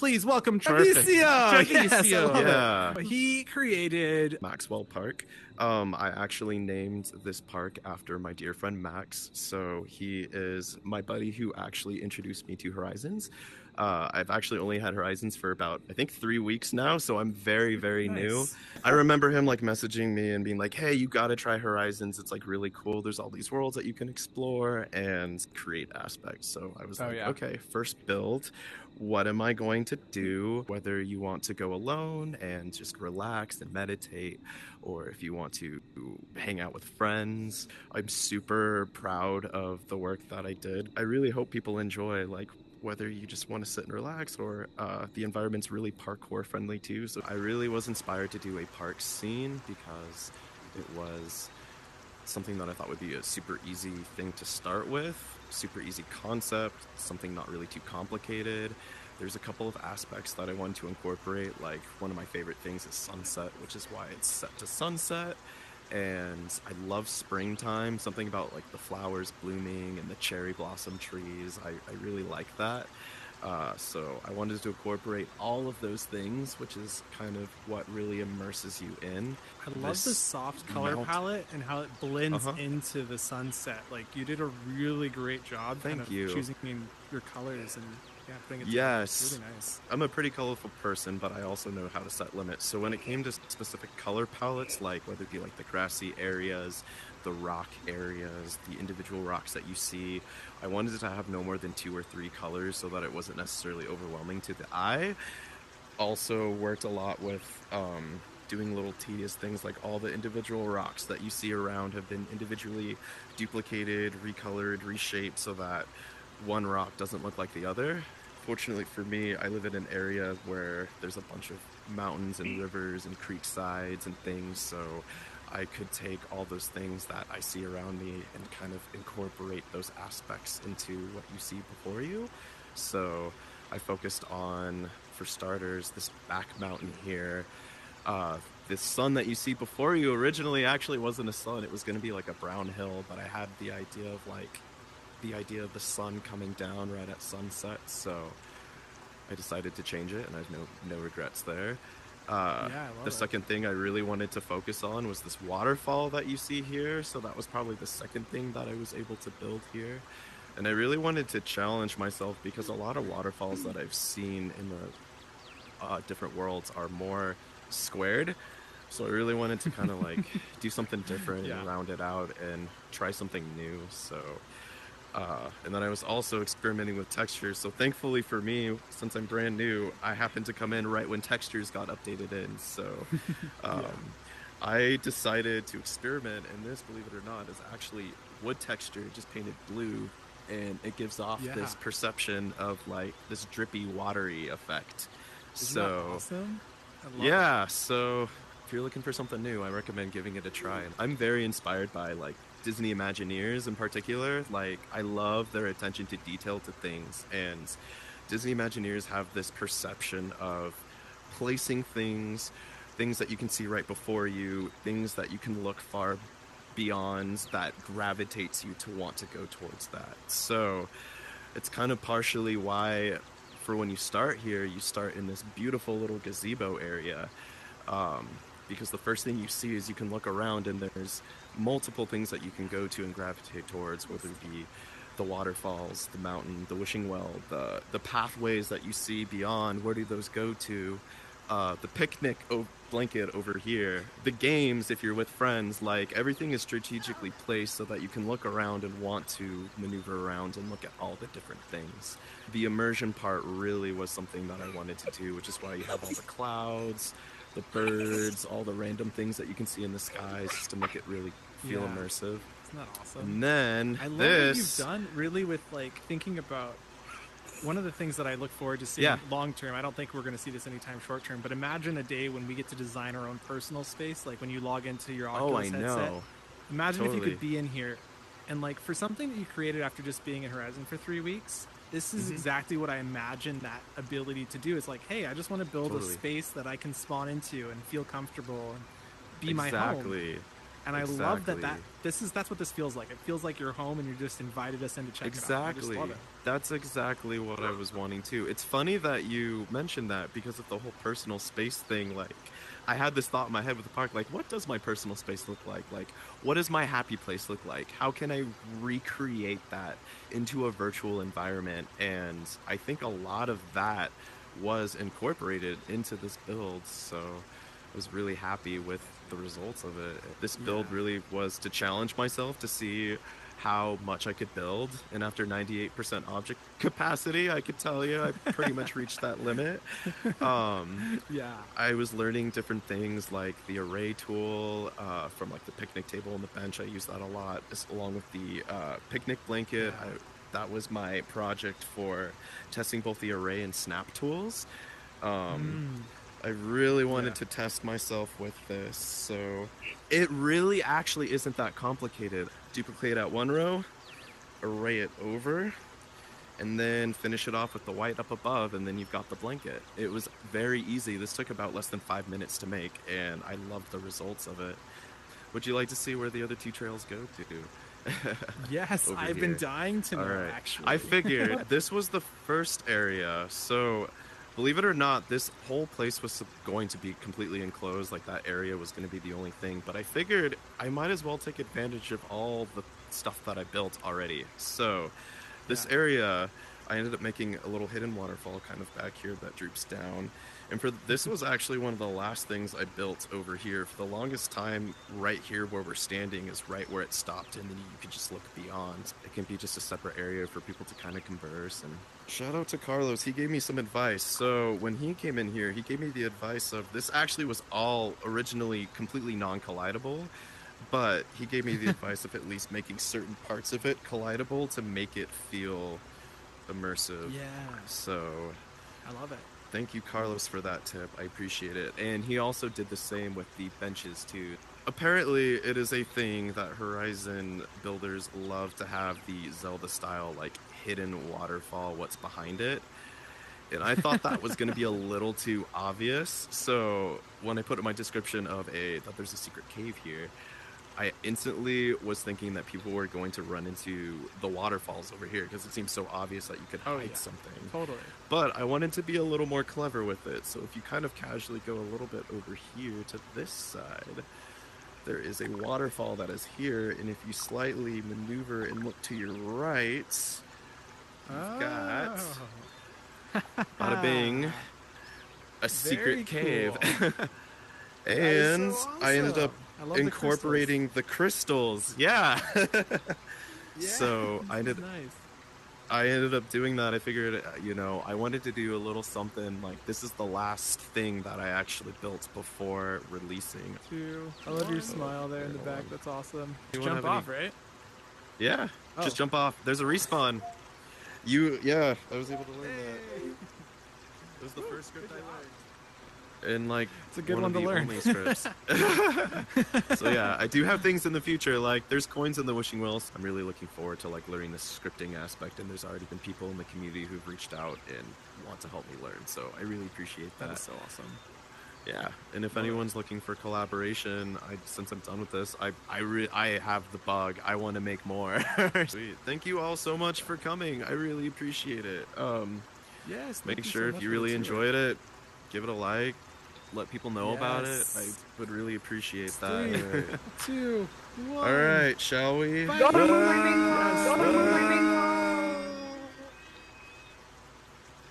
please welcome Perfect. Traveseo. Traveseo. Yes, I love Yeah. it. He created Maxwell Park. I actually named this park after my dear friend Max. So he is my buddy who actually introduced me to Horizons. I've actually only had Horizons for about, I think, 3 weeks now, so I'm very, very new. Nice. I remember him like messaging me and being like, hey, you gotta try Horizons. It's like really cool. There's all these worlds that you can explore and create aspects. So I was okay, first build. What am I going to do? Whether you want to go alone and just relax and meditate, or if you want to hang out with friends. I'm super proud of the work that I did. I really hope people enjoy, like, whether you just want to sit and relax, or the environment's really parkour friendly too. So I really was inspired to do a park scene because it was something that I thought would be a super easy thing to start with, super easy concept, something not really too complicated. There's a couple of aspects that I wanted to incorporate, like one of my favorite things is sunset, which is why it's set to sunset. And I love springtime, something about like the flowers blooming and the cherry blossom trees. I really like that. So I wanted to incorporate all of those things, which is kind of what really immerses you in. I love the soft color palette and how it blends into the sunset. Like, you did a really great job choosing your colors and putting it together. It's really nice. I'm a pretty colorful person, but I also know how to set limits. So when it came to specific color palettes, like whether it be like the grassy areas, the rock areas, the individual rocks that you see, I wanted to have no more than 2 or 3 colors so that it wasn't necessarily overwhelming to the eye. Also worked a lot with doing little tedious things, like all the individual rocks that you see around have been individually duplicated, recolored, reshaped so that one rock doesn't look like the other. Fortunately for me, I live in an area where there's a bunch of mountains and rivers and creek sides and things, so I could take all those things that I see around me and kind of incorporate those aspects into what you see before you. So I focused on, for starters, this back mountain here. This sun that you see before you originally actually wasn't a sun. It was going to be like a brown hill, but I had the idea of the sun coming down right at sunset, so I decided to change it, and I have no regrets there. The second thing I really wanted to focus on was this waterfall that you see here, so that was probably the second thing that I was able to build here. And I really wanted to challenge myself because a lot of waterfalls that I've seen in the different worlds are more squared. So I really wanted to kind of like do something different and round it out and try something new. So and then I was also experimenting with textures. So thankfully for me, since I'm brand new, I happened to come in right when textures got updated in. So I decided to experiment, and this, believe it or not, is actually wood texture just painted blue, and it gives off this perception of like this drippy, watery effect. Isn't that awesome? So if you're looking for something new, I recommend giving it a try. And I'm very inspired by like Disney Imagineers in particular. Like, I love their attention to detail to things, and Disney Imagineers have this perception of placing things that you can see right before you, things that you can look far beyond, that gravitates you to want to go towards that. So it's kind of partially why, for when you start here, you start in this beautiful little gazebo area, because the first thing you see is you can look around and there's multiple things that you can go to and gravitate towards, whether it be the waterfalls, the mountain, the wishing well, the pathways that you see beyond. Where do those go to? The picnic blanket over here, the games if you're with friends, like everything is strategically placed so that you can look around and want to maneuver around and look at all the different things. The immersion part really was something that I wanted to do, which is why you have all the clouds, the birds, all the random things that you can see in the skies, just to make it really feel immersive. Isn't that awesome? And then I love what you've done really with like thinking about one of the things that I look forward to seeing long term. I don't think we're going to see this anytime short term, but imagine a day when we get to design our own personal space, like when you log into your Oculus headset. Imagine if you could be in here, and like for something that you created after just being in Horizon for 3 weeks, this is exactly what I imagine that ability to do. It's like, hey, I just want to build a space that I can spawn into and feel comfortable and be my home. And I love that that's what this feels like. It feels like you're home and you just invited us in to check it out. I just love it. That's exactly what I was wanting too. It's funny that you mentioned that because of the whole personal space thing. Like, I had this thought in my head with the park, like, what does my personal space look like? Like, what does my happy place look like? How can I recreate that into a virtual environment? And I think a lot of that was incorporated into this build. So I was really happy with the results of it. This build really was to challenge myself to see how much I could build, and after 98% object capacity, I could tell you I pretty much reached that limit. I was learning different things like the array tool from like the picnic table and the bench. I use that a lot, along with the picnic blanket. That was my project for testing both the array and snap tools. I really wanted to test myself with this, so it really actually isn't that complicated. Duplicate out one row, array it over, and then finish it off with the white up above, and then you've got the blanket. It was very easy. This took about less than 5 minutes to make, and I loved the results of it. Would you like to see where the other two trails go to? Yes, I've been dying to know, actually. I figured this was the first area, so believe it or not, this whole place was going to be completely enclosed, like that area was going to be the only thing, but I figured I might as well take advantage of all the stuff that I built already. So this area, I ended up making a little hidden waterfall kind of back here that droops down. And this was actually one of the last things I built over here. For the longest time, right here where we're standing is right where it stopped, and then you can just look beyond. It can be just a separate area for people to kind of converse. And shout out to Carlos. He gave me some advice. So when he came in here, he gave me the advice of this actually was all originally completely non-collidable, but he gave me the advice of at least making certain parts of it collidable to make it feel immersive. Yeah. So I love it. Thank you, Carlos, for that tip. I appreciate it. And he also did the same with the benches, too. Apparently, it is a thing that Horizon builders love to have the Zelda-style, like, hidden waterfall, what's behind it. And I thought that was going to be a little too obvious. So when I put in my description that there's a secret cave here, I instantly was thinking that people were going to run into the waterfalls over here because it seems so obvious that you could hide something. Totally. But I wanted to be a little more clever with it. So if you kind of casually go a little bit over here to this side, there is a waterfall that is here. And if you slightly maneuver and look to your right, you've got, bada bing, a secret cave. And so awesome. I ended up incorporating the crystals. Yeah. So I ended up doing that. I figured, I wanted to do a little something like this is the last thing that I actually built before releasing. I love your smile there in the back. That's awesome. Jump off, right? Yeah. Just jump off. There's a respawn. I was able to learn that. It was the first script I learned. And like it's a good one to learn. Only scripts. So yeah, I do have things in the future. Like there's coins in the wishing wells. I'm really looking forward to like learning the scripting aspect. And there's already been people in the community who've reached out and want to help me learn. So I really appreciate that. That is so awesome. Yeah, and if anyone's looking for collaboration, since I'm done with this, I have the bug. I want to make more. Sweet. Thank you all so much for coming. I really appreciate it. Yes. Make sure if you really enjoyed it, give it a like. Let people know about it. I would really appreciate that. 3, 2, 1. All right, shall we? Bye.